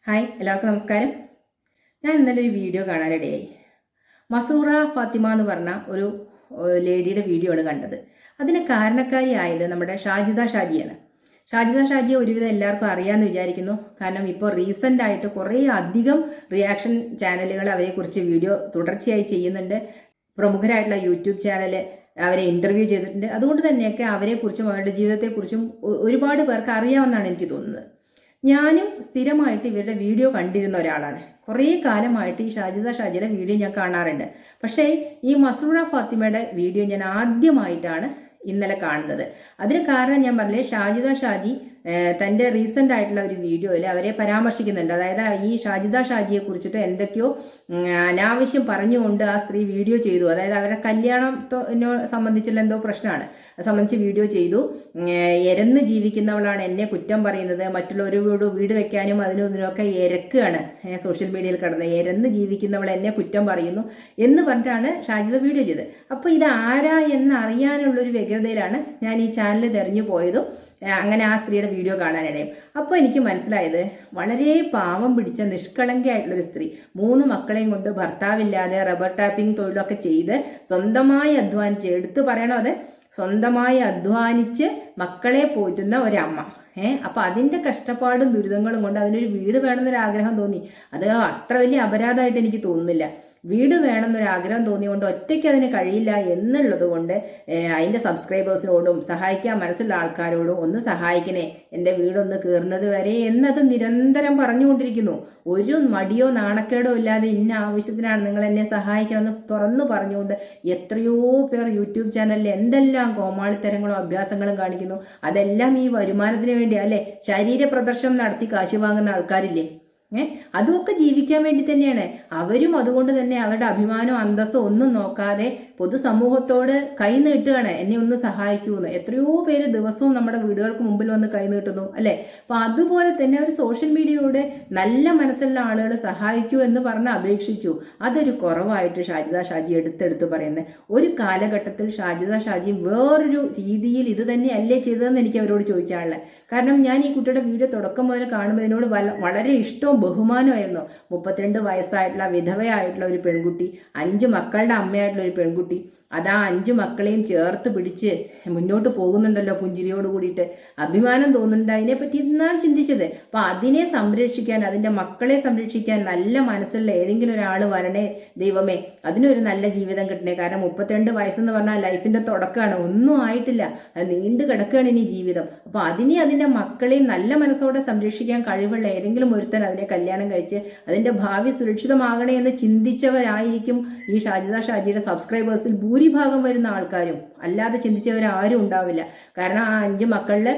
Hi, എല്ലാവർക്കും നമസ്കാരം. ഞാൻ ഇന്നലെ ഒരു വീഡിയോ കാണാനിടയായി. മസൂറ ഫാത്തിമ എന്ന് പറഞ്ഞ ഒരു ലേഡിയുടെ വീഡിയോ ആണ് കണ്ടത്. അതിന് കാരണക്കാരിയായത് നമ്മുടെ ഷാജിദ ഷാജിയാണ്. ഷാജിദ ഷാജിയെ ഒരുവിധം എല്ലാവർക്കും അറിയാമെന്ന് വിചാരിക്കുന്നു. കാരണം ഇപ്പോൾ റീസെൻ്റ് ആയിട്ട് കുറേ അധികം റിയാക്ഷൻ ചാനലുകൾ അവരെക്കുറിച്ച് വീഡിയോ തുടർച്ചയായി ചെയ്യുന്നുണ്ട്. പ്രമുഖരായിട്ടുള്ള യൂട്യൂബ് ചാനൽ അവരെ ഇൻ്റർവ്യൂ ചെയ്തിട്ടുണ്ട്. അതുകൊണ്ട് തന്നെയൊക്കെ അവരെക്കുറിച്ചും അവരുടെ ജീവിതത്തെക്കുറിച്ചും ഒരുപാട് പേർക്ക് അറിയാമെന്നാണ് എനിക്ക് തോന്നുന്നത്. ഞാനും സ്ഥിരമായിട്ട് ഇവരുടെ വീഡിയോ കണ്ടിരുന്ന ഒരാളാണ്. കുറേ കാലമായിട്ട് ഈ ഷാജിദ ഷാജിയുടെ വീഡിയോ ഞാൻ കാണാറുണ്ട്. പക്ഷേ ഈ മസൂറ ഫാത്തിമയുടെ വീഡിയോ ഞാൻ ആദ്യമായിട്ടാണ് ഇന്നലെ കാണുന്നത്. അതിന് കാരണം ഞാൻ പറഞ്ഞില്ലേ, ഷാജിദ ഷാജി തൻ്റെ റീസെൻ്റ് ആയിട്ടുള്ള ഒരു വീഡിയോയിൽ അവരെ പരാമർശിക്കുന്നുണ്ട്. അതായത് ഈ ഷാജിദ ഷാജിയെ കുറിച്ചിട്ട് എന്തൊക്കെയോ അനാവശ്യം പറഞ്ഞുകൊണ്ട് ആ സ്ത്രീ വീഡിയോ ചെയ്തു. അതായത് അവരുടെ കല്യാണത്തിനെ സംബന്ധിച്ചുള്ള എന്തോ പ്രശ്നമാണ്, അത് സംബന്ധിച്ച് വീഡിയോ ചെയ്തു. എരന്ന് ജീവിക്കുന്നവളാണ് എന്നെ കുറ്റം പറയുന്നത്, മറ്റുള്ളവരോട് വീട് വെക്കാനും അതിനും ഇതിനൊക്കെ ഇരക്കുകയാണ് സോഷ്യൽ മീഡിയയിൽ കിടന്ന്, എരന്ന് ജീവിക്കുന്നവൾ എന്നെ കുറ്റം പറയുന്നു എന്ന് പറഞ്ഞിട്ടാണ് ഷാജിദ വീഡിയോ ചെയ്തത്. അപ്പോൾ ഇത് ആരാ എന്ന് അറിയാനുള്ളൊരു വ്യഗ്രതയിലാണ് ഞാൻ ഈ ചാനൽ തിരഞ്ഞു പോയതും അങ്ങനെ ആ സ്ത്രീയുടെ വീഡിയോ കാണാനിടയും. അപ്പോൾ എനിക്ക് മനസ്സിലായത്, വളരെ പാവം പിടിച്ച നിഷ്കളങ്കയായിട്ടുള്ളൊരു സ്ത്രീ, 3 മക്കളെയും കൊണ്ട് ഭർത്താവില്ലാതെ റബ്ബർ ടാപ്പിംഗ് തൊഴിലൊക്കെ ചെയ്ത് സ്വന്തമായി അധ്വാനിച്ച്, എടുത്തു പറയണോ അത്, സ്വന്തമായി അധ്വാനിച്ച് മക്കളെ പോറ്റുന്ന ഒരമ്മ. അപ്പം അതിൻ്റെ കഷ്ടപ്പാടും ദുരിതങ്ങളും കൊണ്ട് അതിനൊരു വീട് വേണമെന്നൊരാഗ്രഹം തോന്നി. അത് അത്ര വലിയ അപരാധമായിട്ട് എനിക്ക് തോന്നുന്നില്ല. വീട് വേണമെന്നൊരാഗ്രഹം തോന്നിയുകൊണ്ട് ഒറ്റയ്ക്ക് അതിന് കഴിയില്ല എന്നുള്ളത് കൊണ്ട് അതിൻ്റെ സബ്സ്ക്രൈബേഴ്സിനോടും സഹായിക്കാൻ മനസ്സുള്ള ആൾക്കാരോടും ഒന്ന് സഹായിക്കണേ, എൻ്റെ വീടൊന്ന് കീറുന്നത് വരെ എന്നത് നിരന്തരം പറഞ്ഞുകൊണ്ടിരിക്കുന്നു. ഒരു മടിയോ നാണക്കേടോ ഇല്ലാതെ ഇന്ന ആവശ്യത്തിനാണ് നിങ്ങൾ എന്നെ സഹായിക്കണമെന്ന് തുറന്നു പറഞ്ഞുകൊണ്ട് എത്രയോ പേർ യൂട്യൂബ് ചാനലിൽ എന്തെല്ലാം കോമാളിത്തരങ്ങളും അഭ്യാസങ്ങളും കാണിക്കുന്നു. അതെല്ലാം ഈ വരുമാനത്തിന് വേണ്ടി, അല്ലെ, ശരീര പ്രദർശനം നടത്തി കാശ് വാങ്ങുന്ന ആൾക്കാരില്ലേ, അതുമൊക്കെ ജീവിക്കാൻ വേണ്ടി തന്നെയാണ്. അവരും അതുകൊണ്ട് തന്നെ അവരുടെ അഭിമാനവും അന്തസ്സും ഒന്നും നോക്കാതെ പൊതുസമൂഹത്തോട് കൈ നീട്ടുകയാണ്, എന്നെ ഒന്ന് സഹായിക്കൂന്ന്. എത്രയോ പേര് ദിവസവും നമ്മുടെ വീടുകൾക്ക് മുമ്പിൽ വന്ന് കൈ നീട്ടുന്നു, അല്ലെ. അപ്പൊ അതുപോലെ തന്നെ ഒരു സോഷ്യൽ മീഡിയയുടെ നല്ല മനസ്സുള്ള ആളുകൾ സഹായിക്കൂ എന്ന് പറഞ്ഞ് അപേക്ഷിച്ചു. അതൊരു കുറവായിട്ട് ഷാജിദ ഷാജി എടുത്തെടുത്ത് പറയുന്നത്. ഒരു കാലഘട്ടത്തിൽ ഷാജിദ ഷാജി വേറൊരു രീതിയിൽ ഇത് തന്നെയല്ലേ ചെയ്തതെന്ന് എനിക്ക് അവരോട് ചോദിക്കാനുള്ളത്. കാരണം ഞാൻ ഈ കുട്ടിയുടെ വീഡിയോ തുടക്കം മുതൽ കാണുമ്പോൾ ഇതിനോട് വളരെ ഇഷ്ടവും ബഹുമാനമായിരുന്നു. 32 വയസ്സായിട്ടുള്ള വിധവയായിട്ടുള്ള ഒരു പെൺകുട്ടി, 5 മക്കളുടെ അമ്മയായിട്ടുള്ള ഒരു പെൺകുട്ടി, അതാ 5 മക്കളെയും ചേർത്ത് പിടിച്ച് മുന്നോട്ട് പോകുന്നുണ്ടല്ലോ പുഞ്ചിരിയോട് കൂടിയിട്ട്. അഭിമാനം തോന്നുന്നുണ്ട്. അതിനെപ്പറ്റി ഞാൻ ചിന്തിച്ചത്. അപ്പം അതിനെ സംരക്ഷിക്കാൻ, അതിൻ്റെ മക്കളെ സംരക്ഷിക്കാൻ നല്ല മനസ്സുള്ള ഏതെങ്കിലും ഒരാൾ വരണേ ദൈവമേ, അതിനൊരു നല്ല ജീവിതം കിട്ടണേ. കാരണം 32 വയസ്സെന്ന് പറഞ്ഞാൽ ലൈഫിൻ്റെ തുടക്കമാണ്, ഒന്നും ആയിട്ടില്ല, അത് നീണ്ടു കിടക്കുകയാണ് ഇനി ജീവിതം. അപ്പോൾ അതിൻ്റെ മക്കളെയും നല്ല മനസ്സോടെ സംരക്ഷിക്കാൻ കഴിവുള്ള ഏതെങ്കിലും ഒരുത്തൻ അതിനെ കല്യാണം കഴിച്ച് അതിൻ്റെ ഭാവി സുരക്ഷിതമാകണേ എന്ന് ചിന്തിച്ചവരായിരിക്കും ഈ ഷാജിദ ഷാജിയുടെ സബ്സ്ക്രൈബേഴ്സിൽ ഭൂരിഭാഗം വരുന്ന ആൾക്കാരും. അല്ലാതെ ചിന്തിച്ചവരാരും ഉണ്ടാവില്ല. കാരണം ആ 5 മക്കളിൽ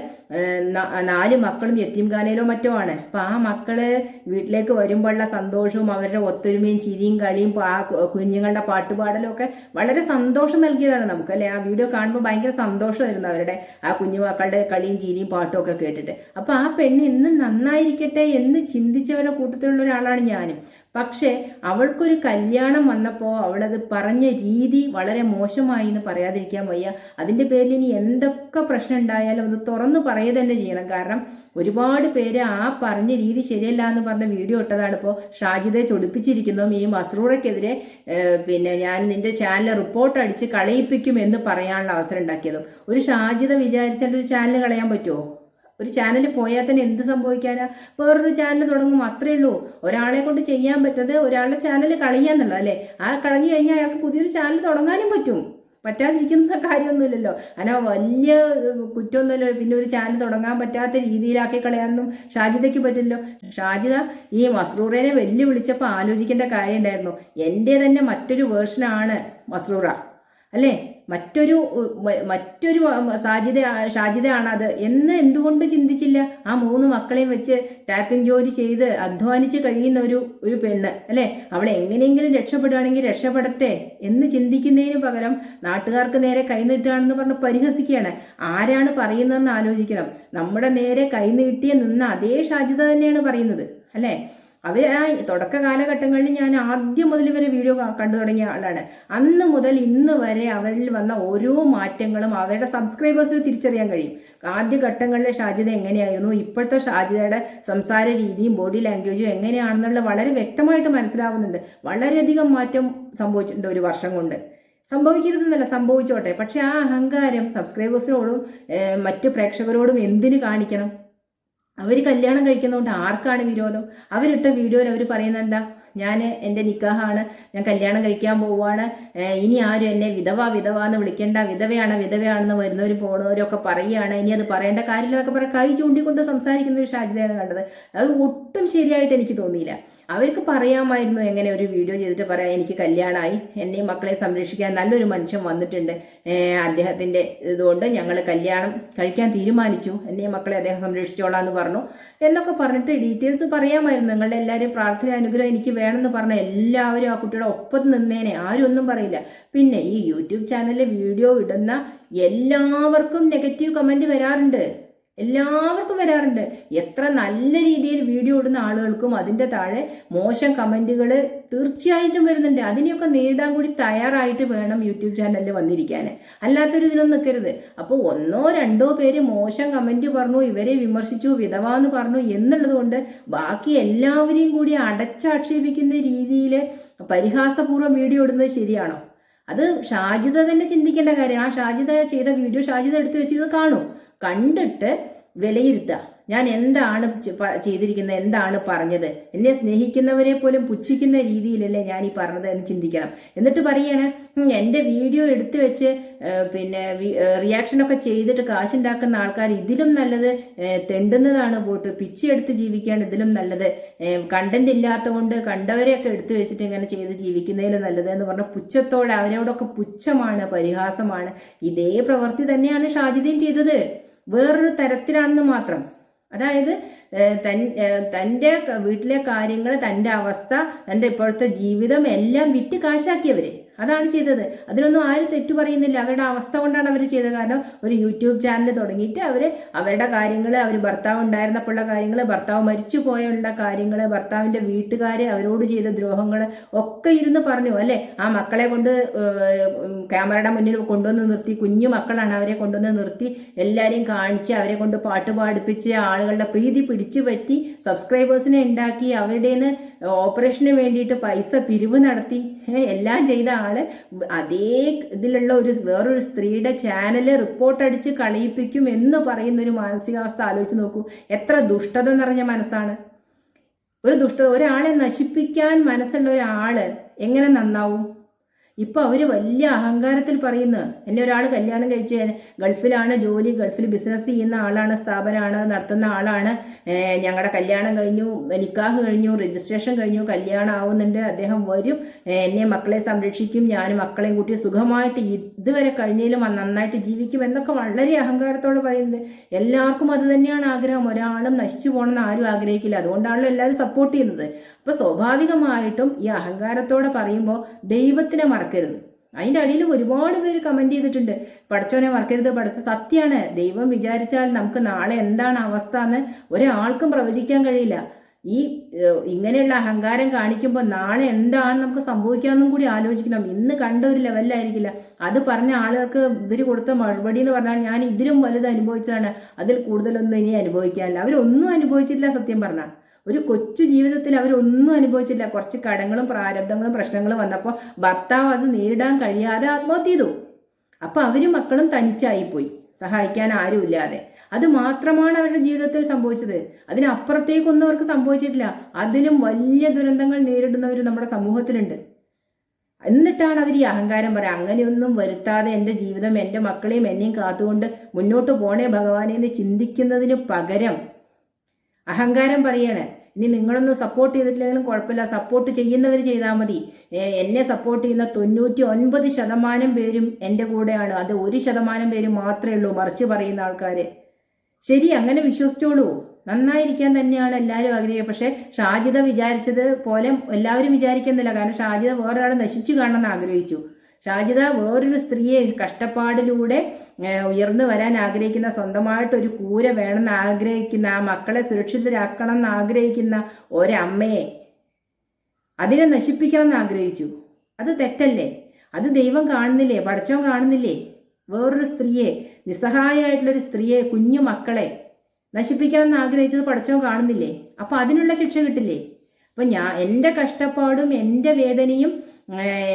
4 മക്കളും യത്തീംഖാനയിലോ മറ്റോ ആണ്. അപ്പം ആ മക്കള് വീട്ടിലേക്ക് വരുമ്പോഴുള്ള സന്തോഷവും അവരുടെ ഒത്തൊരുമയും ചിരിയും കളിയും ആ കുഞ്ഞുങ്ങളുടെ പാട്ടുപാടലും ഒക്കെ വളരെ സന്തോഷം നൽകിയതാണ് നമുക്ക്, അല്ലെ. ആ വീഡിയോ കാണുമ്പോൾ ഭയങ്കര സന്തോഷമായിരുന്നു അവരുടെ ആ കുഞ്ഞു മക്കളുടെ കളിയും ചിരിയും പാട്ടും ഒക്കെ കേട്ടിട്ട്. അപ്പം ആ പെണ്ണ് ഇന്ന് നന്നായിരിക്കട്ടെ എന്ന് ചിന്തിച്ചവരുടെ കൂട്ടത്തിലുള്ള ഒരാളാണ് ഞാനും. പക്ഷേ അവൾക്കൊരു കല്യാണം വന്നപ്പോൾ അവളത് പറഞ്ഞ രീതി വളരെ മോശമായി എന്ന് പറയാതിരിക്കാൻ വയ്യ. അതിൻ്റെ പേരിൽ ഇനി എന്തൊക്കെ പ്രശ്നം ഉണ്ടായാലും അത് തുറന്നു പറയുക തന്നെ ചെയ്യണം. കാരണം ഒരുപാട് പേര് ആ പറഞ്ഞ രീതി ശരിയല്ല എന്ന് പറഞ്ഞ വീഡിയോ ഇട്ടതാണ് ഇപ്പോൾ ഷാജിദയെ ചൊടിപ്പിച്ചിരിക്കുന്നതും ഈ മസ്റൂറയ്ക്കെതിരെ ഞാൻ നിന്റെ ചാനൽ റിപ്പോർട്ട് അടിച്ച് കളയിപ്പിക്കും എന്ന് പറയാനുള്ള അവസരം ഉണ്ടാക്കിയതും. ഒരു ഷാജിദ വിചാരിച്ചാൽ ഒരു ചാനൽ കളയാൻ പറ്റുമോ? ഒരു ചാനൽ പോയാൽ തന്നെ എന്ത് സംഭവിക്കാനാ? വേറൊരു ചാനൽ തുടങ്ങും, അത്രേ ഉള്ളൂ. ഒരാളെ കൊണ്ട് ചെയ്യാൻ പറ്റത് ഒരാളുടെ ചാനൽ കളയാന്നുള്ളത്, അല്ലേ. ആ കളഞ്ഞു കഴിഞ്ഞാൽ അയാൾക്ക് പുതിയൊരു ചാനൽ തുടങ്ങാനും പറ്റും. പറ്റാതിരിക്കുന്ന കാര്യമൊന്നുമില്ലല്ലോ. അങ്ങനെ വലിയ കുറ്റമൊന്നുമില്ല. പിന്നെ ഒരു ചാനൽ തുടങ്ങാൻ പറ്റാത്ത രീതിയിലാക്കി കളയാനൊന്നും ഷാജിദയ്ക്ക് പറ്റില്ലല്ലോ. ഷാജിദ ഈ മസ്റൂറിനെ വെല്ലുവിളിച്ചപ്പോൾ ആലോചിക്കേണ്ട കാര്യം ഉണ്ടായിരുന്നു. എൻ്റെ തന്നെ മറ്റൊരു വേർഷനാണ് മസ്റൂറ, അല്ലേ. മറ്റൊരു ഷാജിദയാണ് അത് എന്ന് എന്തുകൊണ്ട് ചിന്തിച്ചില്ല? ആ 3 മക്കളെയും വെച്ച് ടാപ്പിംഗ് ജോലി ചെയ്ത് അധ്വാനിച്ച് കഴിയുന്ന ഒരു പെണ്ണ്, അല്ലേ. അവളെ എങ്ങനെയെങ്കിലും രക്ഷപ്പെടുകയാണെങ്കിൽ രക്ഷപ്പെടട്ടെ എന്ന് ചിന്തിക്കുന്നതിന് പകരം നാട്ടുകാർക്ക് നേരെ കൈനീട്ടുകയാണെന്ന് പറഞ്ഞ് പരിഹസിക്കുകയാണ്. ആരാണ് പറയുന്നതെന്ന് ആലോചിക്കണം. നമ്മുടെ നേരെ കൈനീട്ടിയ നിന്ന അതേ ഷാജിദ തന്നെയാണ് പറയുന്നത്, അല്ലേ. അവർ ആ തുടക്ക കാലഘട്ടങ്ങളിൽ ഞാൻ ആദ്യം മുതൽ ഇവരെ വീഡിയോ കണ്ടു തുടങ്ങിയ ആളാണ്. അന്ന് മുതൽ ഇന്ന് വരെ അവരിൽ വന്ന ഓരോ മാറ്റങ്ങളും അവരുടെ സബ്സ്ക്രൈബേഴ്സിന് തിരിച്ചറിയാൻ കഴിയും. ആദ്യ ഘട്ടങ്ങളിലെ ഷാജിദ എങ്ങനെയായിരുന്നു, ഇപ്പോഴത്തെ ഷാജിദയുടെ സംസാര രീതിയും ബോഡി ലാംഗ്വേജും എങ്ങനെയാണെന്നുള്ള വളരെ വ്യക്തമായിട്ട് മനസ്സിലാവുന്നുണ്ട്. വളരെയധികം മാറ്റം സംഭവിച്ചിട്ടുണ്ട് ഒരു വർഷം കൊണ്ട്. സംഭവിക്കരുതെന്നല്ല, സംഭവിച്ചോട്ടെ. പക്ഷെ ആ അഹങ്കാരം സബ്സ്ക്രൈബേഴ്സിനോടും മറ്റ് പ്രേക്ഷകരോടും എന്തിനു കാണിക്കണം? അവർ കല്യാണം കഴിക്കുന്നതുകൊണ്ട് ആർക്കാണ് വിരോധം? അവരിട്ട വീഡിയോയിൽ അവർ പറയുന്നത് എന്താ? എൻ്റെ നിക്കാഹാണ്, ഞാൻ കല്യാണം കഴിക്കാൻ പോവുകയാണ്, ഇനി ആരും എന്നെ വിധവ എന്ന് വിളിക്കേണ്ട, വിധവയാണെന്ന് വരുന്നവരും പോണവരൊക്കെ പറയുകയാണ്, ഇനി അത് പറയേണ്ട കാര്യമില്ലെന്നൊക്കെ പറയാൻ കൈ ചൂണ്ടിക്കൊണ്ട് സംസാരിക്കുന്ന ഒരു ഷാജിദയാണ് കണ്ടത്. അത് ഒട്ടും ശരിയായിട്ട് എനിക്ക് തോന്നിയില്ല. അവർക്ക് പറയാമായിരുന്നു എങ്ങനെ ഒരു വീഡിയോ ചെയ്തിട്ട് പറയാം, എനിക്ക് കല്യാണമായി, എന്നെയും മക്കളെ സംരക്ഷിക്കാൻ നല്ലൊരു മനുഷ്യൻ വന്നിട്ടുണ്ട്, അദ്ദേഹത്തിൻ്റെ ഇതുകൊണ്ട് ഞങ്ങൾ കല്യാണം കഴിക്കാൻ തീരുമാനിച്ചു, എന്നെയും മക്കളെ അദ്ദേഹം സംരക്ഷിച്ചോളാം എന്ന് പറഞ്ഞു എന്നൊക്കെ പറഞ്ഞിട്ട് ഡീറ്റെയിൽസ് പറയാമായിരുന്നു. നിങ്ങളുടെ എല്ലാവരും പ്രാർത്ഥന അനുഗ്രഹം എനിക്ക് വേണമെന്ന് പറഞ്ഞ എല്ലാവരും ആ കുട്ടിയുടെ ഒപ്പം നിന്നേനെ, ആരും ഒന്നും പറയില്ല. പിന്നെ ഈ യൂട്യൂബ് ചാനലിൽ വീഡിയോ ഇടുന്ന എല്ലാവർക്കും നെഗറ്റീവ് കമൻറ്റ് വരാറുണ്ട്, എല്ലാവർക്കും വരാറുണ്ട്. എത്ര നല്ല രീതിയിൽ വീഡിയോ ഇടുന്ന ആളുകൾക്കും അതിൻ്റെ താഴെ മോശം കമൻറ്റുകൾ തീർച്ചയായിട്ടും വരുന്നുണ്ട്. അതിനെയൊക്കെ നേരിടാൻ കൂടി തയ്യാറായിട്ട് വേണം യൂട്യൂബ് ചാനലിൽ വന്നിരിക്കാൻ, അല്ലാത്തൊരു ഇതിലൊന്നും നിൽക്കരുത്. അപ്പോൾ ഒന്നോ രണ്ടോ പേര് മോശം കമൻറ്റ് പറഞ്ഞു, ഇവരെ വിമർശിച്ചു, വിധവാന്ന് പറഞ്ഞു എന്നുള്ളത് കൊണ്ട് ബാക്കി എല്ലാവരെയും കൂടി അടച്ചാക്ഷേപിക്കുന്ന രീതിയിൽ പരിഹാസപൂർവ്വം വീഡിയോ ഇടുന്നത് ശരിയാണോ? അത് ഷാജിദ തന്നെ ചിന്തിക്കേണ്ട കാര്യം. ആ ഷാജിദ ചെയ്ത വീഡിയോ ഷാജിദ എടുത്തു വെച്ചിത് കാണൂ, കണ്ടിട്ട് വിലയിരുത്തുക. ഞാൻ എന്താണ് ചെയ്തിരിക്കുന്നത്, എന്താണ് പറഞ്ഞത്, എന്നെ സ്നേഹിക്കുന്നവരെ പോലും പുച്ഛിക്കുന്ന രീതിയിലല്ലേ ഞാൻ ഈ പറഞ്ഞത് എന്ന് ചിന്തിക്കണം. എന്നിട്ട് പറയാണ് എൻ്റെ വീഡിയോ എടുത്തു വെച്ച് പിന്നെ റിയാക്ഷനൊക്കെ ചെയ്തിട്ട് കാശുണ്ടാക്കുന്ന ആൾക്കാർ ഇതിലും നല്ലത് തെണ്ടുന്നതാണ്, പോട്ട് പിച്ചെടുത്ത് ജീവിക്കുകയാണ് ഇതിലും നല്ലത്, കണ്ടന്റ് ഇല്ലാത്ത കൊണ്ട് കണ്ടവരെയൊക്കെ എടുത്തു വെച്ചിട്ട് ഇങ്ങനെ ചെയ്ത് ജീവിക്കുന്നതിലും നല്ലത് എന്ന് പറഞ്ഞ പുച്ഛത്തോടെ അവരോടൊക്കെ പുച്ഛമാണ്, പരിഹാസമാണ്. ഇതേ പ്രവൃത്തി തന്നെയാണ് ഷാജിദയും ചെയ്തത്, വേറൊരു തരത്തിലാണെന്ന് മാത്രം. അതായത് തൻ്റെ വീട്ടിലെ കാര്യങ്ങൾ, തൻ്റെ അവസ്ഥ, തൻ്റെ ഇപ്പോഴത്തെ ജീവിതം എല്ലാം വിറ്റ് കാശാക്കിയവർ അതാണ് ചെയ്തത്. അതിനൊന്നും ആരും തെറ്റു പറയുന്നില്ല. അവരുടെ അവസ്ഥ കൊണ്ടാണ് അവർ ചെയ്തത്. കാരണം ഒരു യൂട്യൂബ് ചാനൽ തുടങ്ങിയിട്ട് അവരുടെ കാര്യങ്ങൾ, അവർ ഭർത്താവ് ഉണ്ടായിരുന്നപ്പോഴുള്ള കാര്യങ്ങൾ, ഭർത്താവ് മരിച്ചു പോയുള്ള കാര്യങ്ങൾ, ഭർത്താവിൻ്റെ വീട്ടുകാർ അവരോട് ചെയ്ത ദ്രോഹങ്ങൾ ഒക്കെ ഇരുന്ന് പറഞ്ഞു അല്ലേ. ആ മക്കളെ കൊണ്ട് ക്യാമറയുടെ മുന്നിൽ കൊണ്ടുവന്ന് നിർത്തി, കുഞ്ഞു മക്കളാണ്, അവരെ കൊണ്ടുവന്ന് നിർത്തി എല്ലാവരെയും കാണിച്ച് അവരെ കൊണ്ട് പാട്ട് പാടിപ്പിച്ച് ആളുകളുടെ പ്രീതി പിടിച്ചു പറ്റി സബ്സ്ക്രൈബേഴ്സിനെ ഉണ്ടാക്കി അവരുടെ ഓപ്പറേഷന് വേണ്ടിയിട്ട് പൈസ പിരിവ് നടത്തി എല്ലാം ചെയ്ത ആള് അതേ ഇതിലുള്ള വേറൊരു സ്ത്രീയുടെ ചാനല് റിപ്പോർട്ട് അടിച്ച് കളയിപ്പിക്കും എന്ന് പറയുന്ന ഒരു മാനസികാവസ്ഥ ആലോചിച്ച് നോക്കൂ. എത്ര ദുഷ്ടത നിറഞ്ഞ മനസ്സാണ്. ഒരാളെ നശിപ്പിക്കാൻ മനസ്സുള്ള ഒരാള് എങ്ങനെ നന്നാവും? ഇപ്പൊ അവര് വലിയ അഹങ്കാരത്തിൽ പറയുന്നു, എന്നെ ഒരാൾ കല്യാണം കഴിച്ച് ഗൾഫിലാണ് ജോലി, ഗൾഫിൽ ബിസിനസ് ചെയ്യുന്ന ആളാണ്, സ്ഥാപനമാണ് നടത്തുന്ന ആളാണ്, ഞങ്ങളുടെ കല്യാണം കഴിഞ്ഞു, നിക്കാഹ് കഴിഞ്ഞു, രജിസ്ട്രേഷൻ കഴിഞ്ഞു, കല്യാണം ആവുന്നുണ്ട്, അദ്ദേഹം വരും, എന്നെ മക്കളെ സംരക്ഷിക്കും, ഞാൻ മക്കളെയും കൂട്ടി സുഖമായിട്ട് ഇതുവരെ കഴിഞ്ഞതിലും നന്നായിട്ട് ജീവിക്കും എന്നൊക്കെ വളരെ അഹങ്കാരത്തോടെ പറയുന്നത്. എല്ലാവർക്കും അത് തന്നെയാണ് ആഗ്രഹം. ഒരാളും നശിച്ചു പോകണമെന്ന് ആരും ആഗ്രഹിക്കില്ല. അതുകൊണ്ടാണല്ലോ എല്ലാവരും സപ്പോർട്ട് ചെയ്യുന്നത്. അപ്പൊ സ്വാഭാവികമായിട്ടും ഈ അഹങ്കാരത്തോടെ പറയുമ്പോൾ ദൈവത്തിനെ മറക്കരുത്. അതിൻ്റെ അടിയിലും ഒരുപാട് പേര് കമന്റ് ചെയ്തിട്ടുണ്ട്, പടച്ചോനെ മറക്കരുത്, പടച്ച സത്യമാണ്. ദൈവം വിചാരിച്ചാൽ നമുക്ക് നാളെ എന്താണ് അവസ്ഥ എന്ന് ഒരാൾക്കും പ്രവചിക്കാൻ കഴിയില്ല. ഈ ഇങ്ങനെയുള്ള അഹങ്കാരം കാണിക്കുമ്പോൾ നാളെ എന്താണ് നമുക്ക് സംഭവിക്കാമെന്നും കൂടി ആലോചിക്കണം. ഇന്ന് കണ്ട ഒരു ലെവലിലായിരിക്കില്ല. അത് പറഞ്ഞ ആളുകൾക്ക് ഇവർ കൊടുത്ത മറുപടി എന്ന് പറഞ്ഞാൽ ഞാൻ ഇതിലും വലുത് അനുഭവിച്ചതാണ്, അതിൽ കൂടുതലൊന്നും ഇനി അനുഭവിക്കാനില്ല. അവരൊന്നും അനുഭവിച്ചിട്ടില്ല. സത്യം പറഞ്ഞാൽ ഒരു കൊച്ചു ജീവിതത്തിൽ അവരൊന്നും അനുഭവിച്ചില്ല. കുറച്ച് കടങ്ങളും പ്രാരബ്ധങ്ങളും പ്രശ്നങ്ങളും വന്നപ്പോൾ ഭർത്താവ് അത് നേരിടാൻ കഴിയാതെ ആത്മഹത്യ ചെയ്തു. അപ്പൊ അവരും മക്കളും തനിച്ചായിപ്പോയി, സഹായിക്കാൻ ആരുമില്ലാതെ. അത് മാത്രമാണ് അവരുടെ ജീവിതത്തിൽ സംഭവിച്ചത്. അതിനപ്പുറത്തേക്കൊന്നും അവർക്ക് സംഭവിച്ചിട്ടില്ല. അതിലും വലിയ ദുരന്തങ്ങൾ നേരിടുന്നവർ നമ്മുടെ സമൂഹത്തിലുണ്ട്. എന്നിട്ടാണ് അവർ ഈ അഹങ്കാരം പറയാം, അങ്ങനെയൊന്നും വരുത്താതെ എൻ്റെ ജീവിതം, എൻ്റെ മക്കളെയും എന്നെയും കാത്തുകൊണ്ട് മുന്നോട്ട് പോണേ ഭഗവാനെ എന്ന് ചിന്തിക്കുന്നതിന് പകരം അഹങ്കാരം പറയണേ. ഇനി നിങ്ങളൊന്നും സപ്പോർട്ട് ചെയ്തിട്ടില്ലെങ്കിലും കുഴപ്പമില്ല, സപ്പോർട്ട് ചെയ്യുന്നവർ ചെയ്താൽ മതി. എന്നെ സപ്പോർട്ട് ചെയ്യുന്ന 99% പേരും എൻ്റെ കൂടെയാണ്. അത് 1% പേര് മാത്രമേ ഉള്ളൂ മറിച്ച് പറയുന്ന ആൾക്കാർ. ശരി, അങ്ങനെ വിശ്വസിച്ചോളൂ. നന്നായിരിക്കാൻ തന്നെയാണ് എല്ലാവരും ആഗ്രഹിക്കുക. പക്ഷെ ഷാജിദ വിചാരിച്ചത് പോലെ എല്ലാവരും വിചാരിക്കുന്നില്ല. കാരണം ഷാജിദ വേറൊരാളെ നശിച്ചു കാണണമെന്ന് ആഗ്രഹിച്ചു. ഷാജിദ വേറൊരു സ്ത്രീയെ കഷ്ടപ്പാടിലൂടെ ഉയർന്നു വരാൻ ആഗ്രഹിക്കുന്ന, സ്വന്തമായിട്ടൊരു കൂര വേണമെന്ന് ആഗ്രഹിക്കുന്ന, ആ മക്കളെ സുരക്ഷിതരാക്കണം എന്ന് ആഗ്രഹിക്കുന്ന ഒരമ്മയെ അതിനെ നശിപ്പിക്കണം എന്ന് ആഗ്രഹിച്ചു. അത് തെറ്റല്ലേ? അത് ദൈവം കാണുന്നില്ലേ? പടച്ചവൻ കാണുന്നില്ലേ? വേറൊരു സ്ത്രീയെ, നിസ്സഹായമായിട്ടുള്ളൊരു സ്ത്രീയെ, കുഞ്ഞു മക്കളെ നശിപ്പിക്കണം എന്ന് ആഗ്രഹിച്ചത് പടച്ചവൻ കാണുന്നില്ലേ? അപ്പൊ അതിനുള്ള ശിക്ഷ കിട്ടില്ലേ? അപ്പൊ എൻ്റെ കഷ്ടപ്പാടും എൻ്റെ വേദനയും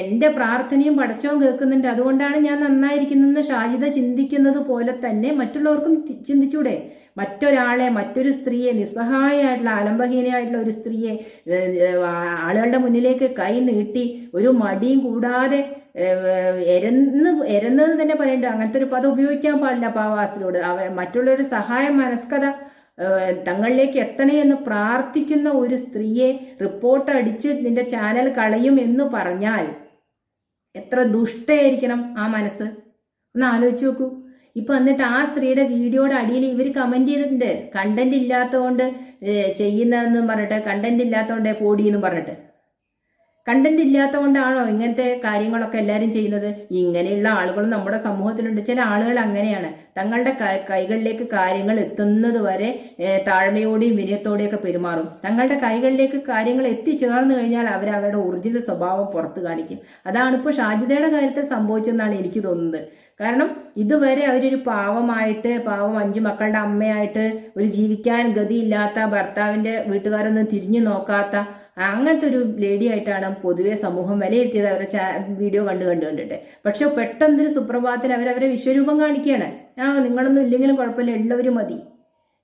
എൻ്റെ പ്രാർത്ഥനയും പടച്ചവൻ കേൾക്കുന്നുണ്ട്. അതുകൊണ്ടാണ് ഞാൻ നന്നായിരിക്കുന്നതെന്ന് ഷാജിദ ചിന്തിക്കുന്നത് പോലെ തന്നെ മറ്റുള്ളവർക്കും ചിന്തിച്ചൂടെ? മറ്റൊരാളെ, മറ്റൊരു സ്ത്രീയെ, നിസ്സഹായമായിട്ടുള്ള അലംബഹീനയായിട്ടുള്ള ഒരു സ്ത്രീയെ ആളുകളുടെ മുന്നിലേക്ക് കൈ നീട്ടി ഒരു മടിയും കൂടാതെ എരന്നെന്ന് തന്നെ പറയണ്ട, അങ്ങനത്തെ ഒരു പദം ഉപയോഗിക്കാൻ പാടില്ല പാവാസിനോട്. മറ്റുള്ളവരുടെ സഹായ മനസ്കത തങ്ങളിലേക്ക് എത്തണേ എന്ന് പ്രാർത്ഥിക്കുന്ന ഒരു സ്ത്രീയെ റിപ്പോർട്ട് അടിച്ച് നിന്റെ ചാനൽ കളയും എന്ന് പറഞ്ഞാൽ എത്ര ദുഷ്ടയായിരിക്കണം ആ മനസ്സ്? ഒന്ന് ആലോചിച്ച് നോക്കൂ. ഇപ്പൊ എന്നിട്ട് ആ സ്ത്രീയുടെ വീഡിയോയുടെ അടിയിൽ ഇവർ കമന്റ് ചെയ്തിട്ടുണ്ട്, കണ്ടന്റ് ഇല്ലാത്തതുകൊണ്ട് ചെയ്യുന്നതെന്നും പറഞ്ഞിട്ട്, കണ്ടന്റ് ഇല്ലാത്തതുകൊണ്ട് പോടിയെന്നും പറഞ്ഞിട്ട്. കണ്ടന്റ് ഇല്ലാത്തതുകൊണ്ടാണോ ഇങ്ങനത്തെ കാര്യങ്ങളൊക്കെ എല്ലാവരും ചെയ്യുന്നത്? ഇങ്ങനെയുള്ള ആളുകൾ നമ്മുടെ സമൂഹത്തിലുണ്ട്. ചില ആളുകൾ അങ്ങനെയാണ്, തങ്ങളുടെ കൈകളിലേക്ക് കാര്യങ്ങൾ എത്തുന്നത് വരെ താഴ്മയോടെയും വിനയത്തോടെയൊക്കെ പെരുമാറും. തങ്ങളുടെ കൈകളിലേക്ക് കാര്യങ്ങൾ എത്തിച്ചേർന്ന് കഴിഞ്ഞാൽ അവരുടെ ഒറിജിനൽ സ്വഭാവം പുറത്ത് കാണിക്കും. അതാണ് ഇപ്പോൾ ഷാജിദയുടെ കാര്യത്തിൽ സംഭവിച്ചതെന്നാണ് എനിക്ക് തോന്നുന്നത്. കാരണം ഇതുവരെ അവരൊരു പാവമായിട്ട്, പാവം 5 മക്കളുടെ അമ്മയായിട്ട്, ഒരു ജീവിക്കാൻ ഗതിയില്ലാത്ത, ഭർത്താവിന്റെ വീട്ടുകാരൊന്നും തിരിഞ്ഞു നോക്കാത്ത അങ്ങനത്തെ ഒരു ലേഡി ആയിട്ടാണ് പൊതുവെ സമൂഹം വിലയിരുത്തിയത് അവരുടെ വീഡിയോ കണ്ടിട്ട്. പക്ഷെ പെട്ടെന്നൊരു സുപ്രഭാതത്തിൽ അവരവരെ വിശ്വരൂപം കാണിക്കുകയാണ്. നിങ്ങളൊന്നും ഇല്ലെങ്കിലും കുഴപ്പമില്ല, ഉള്ളവരും മതി,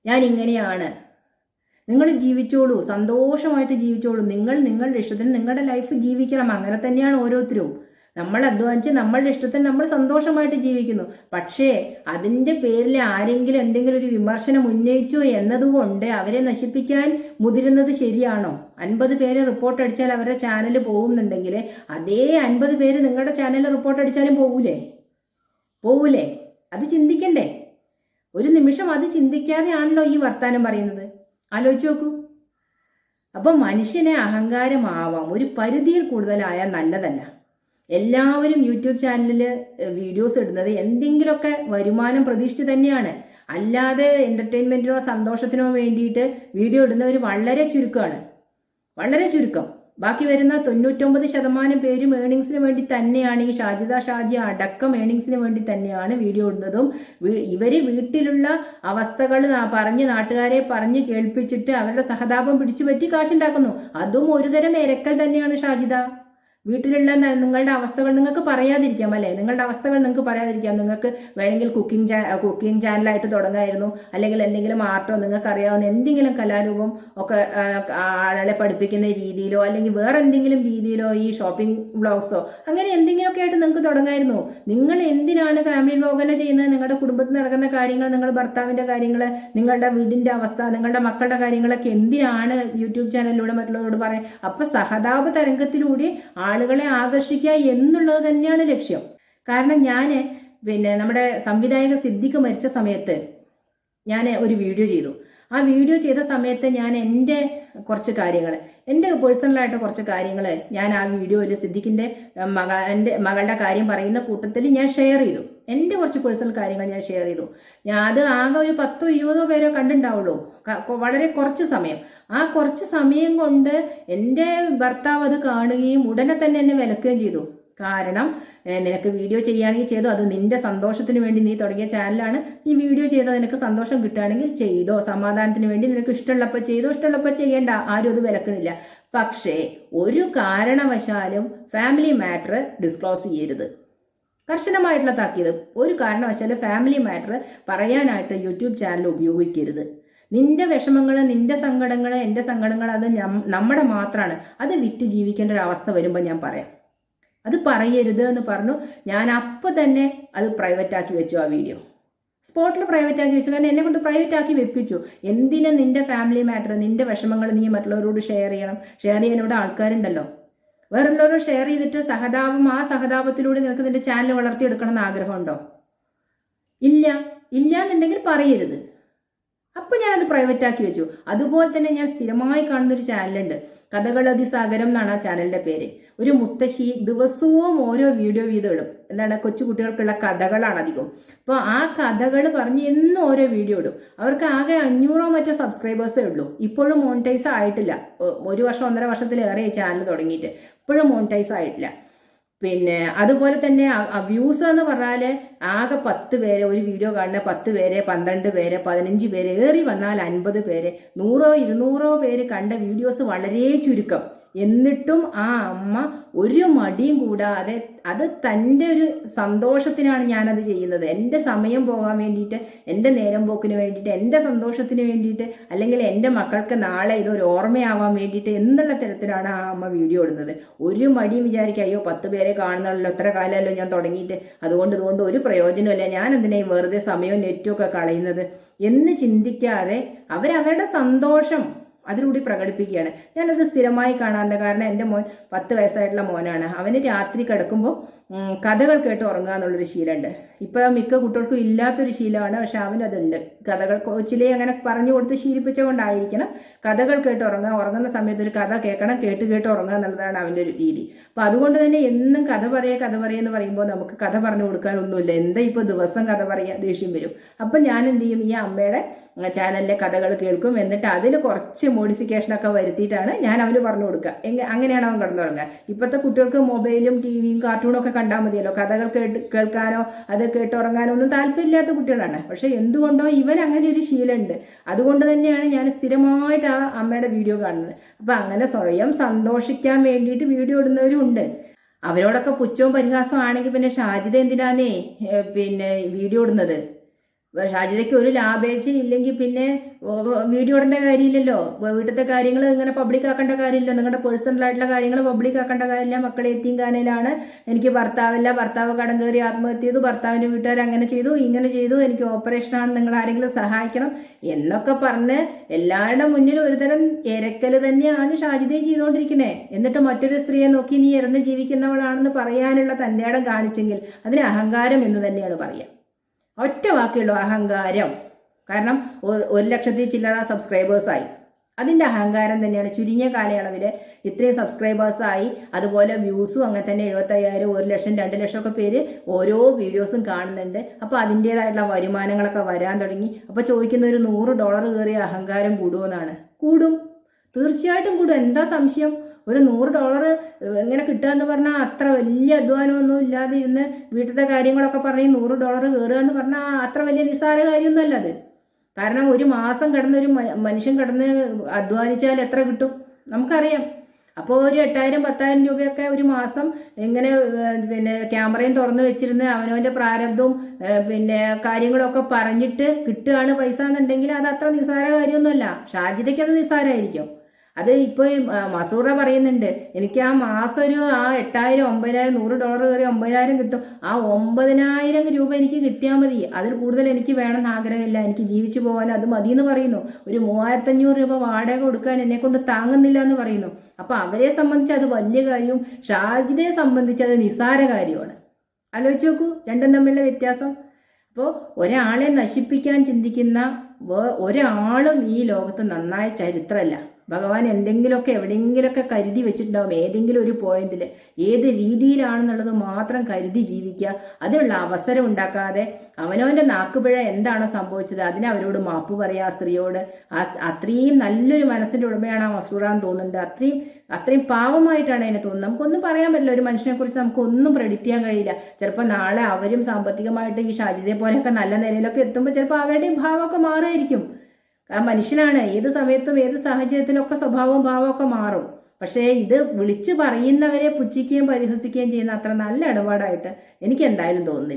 ഞാൻ ഇങ്ങനെയാണ്, നിങ്ങൾ ജീവിച്ചോളൂ, സന്തോഷമായിട്ട് ജീവിച്ചോളൂ, നിങ്ങൾ നിങ്ങളുടെ ഇഷ്ടത്തിന് നിങ്ങളുടെ ലൈഫ് ജീവിക്കണം. അങ്ങനെ തന്നെയാണ് ഓരോരുത്തരും. നമ്മൾ അധ്വാനിച്ച് നമ്മളുടെ ഇഷ്ടത്തിന് നമ്മൾ സന്തോഷമായിട്ട് ജീവിക്കുന്നു. പക്ഷേ അതിൻ്റെ പേരിൽ ആരെങ്കിലും എന്തെങ്കിലും ഒരു വിമർശനം ഉന്നയിച്ചു എന്നതുകൊണ്ട് അവരെ നശിപ്പിക്കാൻ മുതിരുന്നത് ശരിയാണോ? 50 പേര് റിപ്പോർട്ട് അടിച്ചാൽ അവരുടെ ചാനൽ പോകുന്നുണ്ടെങ്കിൽ അതേ 50 പേര് നിങ്ങളുടെ ചാനലിൽ റിപ്പോർട്ട് അടിച്ചാലും പോവൂലേ? അത് ചിന്തിക്കണ്ടേ? ഒരു നിമിഷം അത് ചിന്തിക്കാതെയാണല്ലോ ഈ വർത്താനം പറയുന്നത്. ആലോചിച്ച് നോക്കൂ. അപ്പം മനുഷ്യനെ അഹങ്കാരമാവാം, ഒരു പരിധിയിൽ കൂടുതലായാൽ നല്ലതല്ല. എല്ലാവരും യൂട്യൂബ് ചാനലിൽ വീഡിയോസ് ഇടുന്നത് എന്തെങ്കിലുമൊക്കെ വരുമാനം പ്രതീക്ഷിച്ച് തന്നെയാണ്. അല്ലാതെ എന്റർടൈൻമെന്റിനോ സന്തോഷത്തിനോ വേണ്ടിയിട്ട് വീഡിയോ ഇടുന്നവർ വളരെ ചുരുക്കമാണ്, വളരെ ചുരുക്കം. ബാക്കി വരുന്ന 99% പേരും ഏണിങ്സിന് വേണ്ടി തന്നെയാണ്, ഈ ഷാജി അടക്കം ഏണിങ്സിന് വേണ്ടി തന്നെയാണ് വീഡിയോ ഇടുന്നതും. ഇവര് വീട്ടിലുള്ള അവസ്ഥകൾ നാട്ടുകാരെ പറഞ്ഞ് കേൾപ്പിച്ചിട്ട് അവരുടെ സഹതാപം പിടിച്ചു പറ്റി കാശുണ്ടാക്കുന്നു. അതും ഒരുതരം എരക്കൽ തന്നെയാണ് ഷാജിദ. വീട്ടിലുള്ള നിങ്ങളുടെ അവസ്ഥകൾ നിങ്ങൾക്ക് പറയാതിരിക്കാം, അല്ലേ? നിങ്ങളുടെ അവസ്ഥകൾ നിങ്ങൾക്ക് പറയാതിരിക്കാം. നിങ്ങൾക്ക് വേണമെങ്കിൽ കുക്കിംഗ് ചാനലായിട്ട് തുടങ്ങായിരുന്നു, അല്ലെങ്കിൽ എന്തെങ്കിലും ആർട്ടോ, നിങ്ങൾക്ക് അറിയാവുന്ന എന്തെങ്കിലും കലാരൂപം ഒക്കെ ആളെ പഠിപ്പിക്കുന്ന രീതിയിലോ അല്ലെങ്കിൽ വേറെ എന്തെങ്കിലും രീതിയിലോ, ഈ ഷോപ്പിംഗ് വ്ളോഗ്സോ അങ്ങനെ എന്തെങ്കിലുമൊക്കെ ആയിട്ട് നിങ്ങൾക്ക് തുടങ്ങായിരുന്നു. നിങ്ങൾ എന്തിനാണ് ഫാമിലി വ്ളോഗ് തന്നെ ചെയ്യുന്നത്? നിങ്ങളുടെ കുടുംബത്തിൽ നടക്കുന്ന കാര്യങ്ങൾ, നിങ്ങളുടെ ഭർത്താവിന്റെ കാര്യങ്ങൾ, നിങ്ങളുടെ വീടിന്റെ അവസ്ഥ, നിങ്ങളുടെ മക്കളുടെ കാര്യങ്ങളൊക്കെ എന്തിനാണ് യൂട്യൂബ് ചാനലിലൂടെ മറ്റുള്ളവരോട് പറയാൻ? അപ്പൊ സഹതാപ തരംഗത്തിലൂടെ ആളുകളെ ആകർഷിക്കുക എന്നുള്ളത് തന്നെയാണ് ലക്ഷ്യം. കാരണം ഞാൻ നമ്മുടെ സംവിധായക സിദ്ദിഖ് മരിച്ച സമയത്ത് ഞാൻ ഒരു വീഡിയോ ചെയ്തു. ആ വീഡിയോ ചെയ്ത സമയത്ത് ഞാൻ എൻ്റെ കുറച്ച് കാര്യങ്ങൾ, എൻ്റെ പേഴ്സണലായിട്ട് കുറച്ച് കാര്യങ്ങൾ ഞാൻ ആ വീഡിയോയിൽ സിദ്ദിഖിൻ്റെ മകളുടെ കാര്യം പറയുന്ന കൂട്ടത്തിൽ ഞാൻ ഷെയർ ചെയ്തു. എൻ്റെ കുറച്ച് പേഴ്സണൽ കാര്യങ്ങൾ ഞാൻ ഷെയർ ചെയ്തു. അത് ആകെ ഒരു 10-20 പേരോ കണ്ടുണ്ടാവുള്ളൂ, വളരെ കുറച്ച് സമയം. ആ കുറച്ച് സമയം കൊണ്ട് എൻ്റെ ഭർത്താവ് അത് കാണുകയും ഉടനെ തന്നെ എന്നെ വിലക്കുകയും ചെയ്തു. കാരണം നിനക്ക് വീഡിയോ ചെയ്യുകയാണെങ്കിൽ ചെയ്തോ, അത് നിന്റെ സന്തോഷത്തിന് വേണ്ടി നീ തുടങ്ങിയ ചാനലാണ്, നീ വീഡിയോ ചെയ്തോ, നിനക്ക് സന്തോഷം കിട്ടുകയാണെങ്കിൽ ചെയ്തോ, സമാധാനത്തിന് വേണ്ടി നിനക്ക് ഇഷ്ടമുള്ളപ്പോൾ ചെയ്തോ, ഇഷ്ടമുള്ളപ്പോൾ ചെയ്യേണ്ട, ആരും അത് വിലക്കുന്നില്ല. പക്ഷേ ഒരു കാരണവശാലും ഫാമിലി മാറ്റർ ഡിസ്ക്ലോസ് ചെയ്യരുത്. കർശനമായിട്ടുള്ള താക്കീത്. ഒരു കാരണവശാലും ഫാമിലി മാറ്റർ പറയാനായിട്ട് യൂട്യൂബ് ചാനൽ ഉപയോഗിക്കരുത്. നിന്റെ വിഷമങ്ങൾ, നിന്റെ സങ്കടങ്ങൾ, എൻ്റെ സങ്കടങ്ങൾ അത് നമ്മുടെ മാത്രമാണ്. അത് വിറ്റ് ജീവിക്കേണ്ട ഒരു അവസ്ഥ വരുമ്പോൾ ഞാൻ പറയാം, അത് പറയരുത് എന്ന് പറഞ്ഞു. ഞാൻ അപ്പോൾ തന്നെ അത് പ്രൈവറ്റ് ആക്കി വെച്ചു. ആ വീഡിയോ സ്പോട്ടിൽ പ്രൈവറ്റ് ആക്കി വെച്ചു. കാരണം എന്നെ കൊണ്ട് പ്രൈവറ്റ് ആക്കി വെപ്പിച്ചു. എന്തിനാ നിന്റെ ഫാമിലി മാറ്റർ, നിന്റെ വിഷമങ്ങൾ നീ മറ്റുള്ളവരോട് ഷെയർ ചെയ്യണം? ഷെയർ ചെയ്യാൻ ഇവിടെ ആൾക്കാരുണ്ടല്ലോ. വേറുള്ളവരോട് ഷെയർ ചെയ്തിട്ട് സഹതാപം, ആ സഹതാപത്തിലൂടെ നിനക്ക് നിന്റെ ചാനൽ വളർത്തിയെടുക്കണം എന്ന് ആഗ്രഹമുണ്ടോ? ഇല്ല എന്നുണ്ടെങ്കിൽ പറയരുത്. അപ്പോൾ ഞാനത് പ്രൈവറ്റ് ആക്കി വെച്ചു. അതുപോലെ തന്നെ ഞാൻ സ്ഥിരമായി കാണുന്നൊരു ചാനലുണ്ട്, കഥകളതിസാഗരം എന്നാണ് ആ ചാനലിന്റെ പേര്. ഒരു മുത്തശ്ശി ദിവസവും ഓരോ വീഡിയോ വീതം ഇടും. എന്താണ്, കൊച്ചു കുട്ടികൾക്കുള്ള കഥകളാണ് അധികം. അപ്പോൾ ആ കഥകൾ പറഞ്ഞ് എന്നും ഓരോ വീഡിയോ ഇടും. അവർക്ക് ആകെ 500 മറ്റോ സബ്സ്ക്രൈബേഴ്സേ ഉള്ളൂ. ഇപ്പോഴും മോണിറ്റൈസ് ആയിട്ടില്ല. 1 വർഷം 1.5 വർഷത്തിലേറെ ഈ ചാനൽ തുടങ്ങിയിട്ട് ഇപ്പോഴും മോണിറ്റൈസ് ആയിട്ടില്ല. പിന്നെ അതുപോലെ തന്നെ വ്യൂസ് എന്ന് പറഞ്ഞാൽ ആകെ 10 പേര്, ഒരു വീഡിയോ കാണുന്ന 10 പേര്, 12 പേര്, 15 പേര്, ഏറി വന്നാൽ 50 പേര്, 100 200 പേര് കണ്ട വീഡിയോസ് വളരെ ചുരുക്കം. എന്നിട്ടും ആ അമ്മ ഒരു മടിയും കൂടാതെ, അത് തൻ്റെ ഒരു സന്തോഷത്തിനാണ് ഞാനത് ചെയ്യുന്നത്. എൻ്റെ സമയം പോകാൻ വേണ്ടിയിട്ട്, എൻ്റെ നേരം പോക്കിന് വേണ്ടിയിട്ട്, എൻ്റെ സന്തോഷത്തിന് വേണ്ടിയിട്ട്, അല്ലെങ്കിൽ എൻ്റെ മക്കൾക്ക് നാളെ ഇതൊരു ഓർമ്മയാവാൻ വേണ്ടിയിട്ട് എന്നുള്ള തരത്തിലാണ് ആ അമ്മ വീഡിയോ ഇടുന്നത്. ഒരു മടിയും വിചാരിക്കുക, അയ്യോ 10 പേരെ കാണുന്നുള്ളൂ, എത്ര കാലമല്ലോ ഞാൻ തുടങ്ങിയിട്ട്, അതുകൊണ്ട് ഒരു പ്രയോജനമില്ല, ഞാൻ എന്തിനാ വെറുതെ സമയവും നെറ്റും ഒക്കെ കളയുന്നത് എന്ന് ചിന്തിക്കാതെ അവരവരുടെ സന്തോഷം അതിലൂടെ പ്രകടിപ്പിക്കുകയാണ്. ഞാനത് സ്ഥിരമായി കാണാറുണ്ട്. കാരണം എൻ്റെ മോൻ 10 വയസ്സായിട്ടുള്ള മോനാണ്. അവന് രാത്രി കിടക്കുമ്പോൾ കഥകൾ കേട്ട് ഉറങ്ങുക എന്നുള്ളൊരു ശീലമുണ്ട്. ഇപ്പം മിക്ക കുട്ടികൾക്കും ഇല്ലാത്തൊരു ശീലമാണ്, പക്ഷെ അവനതുണ്ട്. കഥകൾ കൊച്ചിലെ അങ്ങനെ പറഞ്ഞു കൊടുത്ത് ശീലിപ്പിച്ചുകൊണ്ടായിരിക്കണം കഥകൾ കേട്ട് ഉറങ്ങുന്ന സമയത്ത് ഒരു കഥ കേൾക്കണം, കേട്ട് ഉറങ്ങുക എന്നുള്ളതാണ് അവൻ്റെ ഒരു രീതി. അപ്പം അതുകൊണ്ട് തന്നെ എന്നും കഥ പറയുക പറയുമ്പോൾ നമുക്ക് കഥ പറഞ്ഞു കൊടുക്കാനൊന്നുമില്ല. എന്താ ഇപ്പോൾ ദിവസം കഥ പറയുക, ദേഷ്യം വരും. അപ്പം ഞാൻ എന്ത് ചെയ്യും, ഈ അമ്മയുടെ ചാനലിലെ കഥകൾ കേൾക്കും. എന്നിട്ട് അതിൽ കുറച്ച് മോഡിഫിക്കേഷനൊക്കെ വരുത്തിയിട്ടാണ് ഞാൻ അവന് പറഞ്ഞു കൊടുക്കുക. അങ്ങനെയാണ് അവൻ കിടന്നുറങ്ങുക. ഇപ്പോഴത്തെ കുട്ടികൾക്ക് മൊബൈലും ടിവിയും കാർട്ടൂണും ഒക്കെ കണ്ടാൽ മതിയല്ലോ. കഥകൾ കേൾക്കാനോ അത് കേട്ടുറങ്ങാനോ ഒന്നും താല്പര്യമില്ലാത്ത കുട്ടികളാണ്. പക്ഷെ എന്തുകൊണ്ടോ ഇവൻ അങ്ങനെ ഒരു ശീലമുണ്ട്. അതുകൊണ്ട് തന്നെയാണ് ഞാൻ സ്ഥിരമായിട്ട് ആ അമ്മയുടെ വീഡിയോ കാണുന്നത്. അപ്പം അങ്ങനെ സ്വയം സന്തോഷിക്കാൻ വേണ്ടിയിട്ട് വീഡിയോ ഇടുന്നവരും ഉണ്ട്. അവരോടൊക്കെ പുച്ഛവും പരിഹാസവും ആണെങ്കിൽ പിന്നെ ഷാജിദ എന്തിനാന്നേ പിന്നെ വീഡിയോ ഇടുന്നത്? ഷാജിദയ്ക്ക് ഒരു ലാഭേച്ഛയും ഇല്ലെങ്കിൽ പിന്നെ വീഡിയോ ഇടേണ്ട കാര്യമില്ലല്ലോ. വീട്ടിലത്തെ കാര്യങ്ങൾ ഇങ്ങനെ പബ്ലിക് ആക്കേണ്ട കാര്യമില്ല. നിങ്ങളുടെ പേഴ്സണലായിട്ടുള്ള കാര്യങ്ങൾ പബ്ലിക് ആക്കേണ്ട കാര്യമില്ല. മക്കളെ എത്തിങ്കാനയിലാണ്, എനിക്ക് ഭർത്താവില്ല, ഭർത്താവ് കടം കയറി ആത്മഹത്യ ചെയ്തു, ഭർത്താവിൻ്റെ വീട്ടുകാർ അങ്ങനെ ചെയ്തു, ഇങ്ങനെ ചെയ്തു, എനിക്ക് ഓപ്പറേഷനാണ്, നിങ്ങൾ ആരെങ്കിലും സഹായിക്കണം എന്നൊക്കെ പറഞ്ഞ് എല്ലാവരുടെ മുന്നിൽ ഒരുതരം ഇരക്കൽ തന്നെയാണ് ഷാജിദയും ചെയ്തുകൊണ്ടിരിക്കുന്നത്. എന്നിട്ട് മറ്റൊരു സ്ത്രീയെ നോക്കി നീ ഇറന്ന് ജീവിക്കുന്നവളാണെന്ന് പറയാനുള്ള തൻ്റെ ഇടം കാണിച്ചെങ്കിൽ അതിന് അഹങ്കാരം എന്ന് തന്നെയാണ് പറയുക. ഒറ്റ വാക്കുള്ളൂ, അഹങ്കാരം. കാരണം 1,00,000 ചില്ലറ സബ്സ്ക്രൈബേഴ്സായി, അതിൻ്റെ അഹങ്കാരം തന്നെയാണ്. ചുരുങ്ങിയ കാലയളവിൽ ഇത്രയും സബ്സ്ക്രൈബേഴ്സായി, അതുപോലെ വ്യൂസും അങ്ങനെ തന്നെ 75,000, 1,00,000, 2,00,000 ഒക്കെ പേര് ഓരോ വീഡിയോസും കാണുന്നുണ്ട്. അപ്പോൾ അതിൻ്റേതായിട്ടുള്ള വരുമാനങ്ങളൊക്കെ വരാൻ തുടങ്ങി. അപ്പോൾ ചോദിക്കുന്ന ഒരു $100 കയറിയ അഹങ്കാരം കൂടുമെന്നാണ്. കൂടും, തീർച്ചയായിട്ടും കൂടും. എന്താ സംശയം? ഒരു $100 എങ്ങനെ കിട്ടുക എന്ന് പറഞ്ഞാൽ അത്ര വലിയ അധ്വാനമൊന്നും ഇല്ലാതെ ഇരുന്ന് വീട്ടിലത്തെ കാര്യങ്ങളൊക്കെ പറഞ്ഞ് $100 കയറുക എന്ന് പറഞ്ഞാൽ അത്ര വലിയ നിസ്സാര കാര്യമൊന്നുമല്ല അത്. കാരണം ഒരു മാസം കിടന്നൊരു മനുഷ്യൻ കിടന്ന് അധ്വാനിച്ചാൽ എത്ര കിട്ടും നമുക്കറിയാം. അപ്പോൾ ഒരു 8,000 10,000 രൂപയൊക്കെ ഒരു മാസം ഇങ്ങനെ പിന്നെ ക്യാമറയും തുറന്നു വെച്ചിരുന്ന് അവനവൻ്റെ പ്രാരബ്ധവും പിന്നെ കാര്യങ്ങളൊക്കെ പറഞ്ഞിട്ട് കിട്ടുകയാണ് പൈസ എന്നുണ്ടെങ്കിൽ അത് അത്ര നിസ്സാര കാര്യമൊന്നുമല്ല. ഷാജിദയ്ക്ക് അത് നിസ്സാരമായിരിക്കും. അത് ഇപ്പോൾ മസൂറ പറയുന്നുണ്ട്, എനിക്ക് ആ മാസം ഒരു 8,000 9,000 $100 കയറി 9,000 കിട്ടും. ആ 9,000 രൂപ എനിക്ക് കിട്ടിയാൽ മതി, അതിൽ കൂടുതൽ എനിക്ക് വേണമെന്ന് ആഗ്രഹമില്ല, എനിക്ക് ജീവിച്ചു പോകാൻ അത് മതി എന്ന് പറയുന്നു. ഒരു 3,500 രൂപ വാടക കൊടുക്കാൻ എന്നെ കൊണ്ട് താങ്ങുന്നില്ല എന്ന് പറയുന്നു. അപ്പം അവരെ സംബന്ധിച്ച് അത് വലിയ കാര്യവും ഷാജിദയെ സംബന്ധിച്ച് അത് നിസ്സാര കാര്യമാണ്. ആലോചിച്ച് നോക്കൂ രണ്ടും തമ്മിലുള്ള വ്യത്യാസം. അപ്പോൾ ഒരാളെ നശിപ്പിക്കാൻ ചിന്തിക്കുന്ന ഒരാളും ഈ ലോകത്ത് നന്നായ ചരിത്രമല്ല. ഭഗവാൻ എന്തെങ്കിലുമൊക്കെ എവിടെയെങ്കിലുമൊക്കെ കരുതി വെച്ചിട്ടുണ്ടാവും. ഏതെങ്കിലും ഒരു പോയിന്റിൽ ഏത് രീതിയിലാണെന്നുള്ളത് മാത്രം കരുതി ജീവിക്കുക. അതിനുള്ള അവസരം ഉണ്ടാക്കാതെ അവനവൻ്റെ നാക്കുപിഴ എന്താണോ സംഭവിച്ചത് അതിനെ അവരോട് മാപ്പ് പറയുക. സ്ത്രീയോട് അത്രയും നല്ലൊരു മനസ്സിൻ്റെ ഉടമയാണ് ആ മസൂറാന്ന് തോന്നുന്നുണ്ട്. അത്രയും പാവമായിട്ടാണ് അതിനെ തോന്നുന്നത്. നമുക്കൊന്നും പറയാൻ പറ്റില്ല. ഒരു മനുഷ്യനെ കുറിച്ച് നമുക്കൊന്നും പ്രെഡിക്റ്റ് ചെയ്യാൻ കഴിയില്ല. ചിലപ്പോൾ നാളെ അവരും സാമ്പത്തികമായിട്ട് ഈ ഷാജിദയെ പോലെയൊക്കെ നല്ല നിലയിലൊക്കെ എത്തുമ്പോൾ ചിലപ്പോൾ അവരുടെയും ഭാവമൊക്കെ മാറുമായിരിക്കും. ആ മനുഷ്യനാണ്, ഏത് സമയത്തും ഏത് സാഹചര്യത്തിലൊക്കെ സ്വഭാവവും ഭാവമൊക്കെ മാറും. പക്ഷേ ഇത് വിളിച്ചു പറയുന്നവരെ പുച്ഛിക്കുകയും പരിഹസിക്കുകയും ചെയ്യുന്ന അത്ര നല്ല ഇടപാടായിട്ട് എനിക്ക് എന്തായാലും തോന്നുന്നില്ല.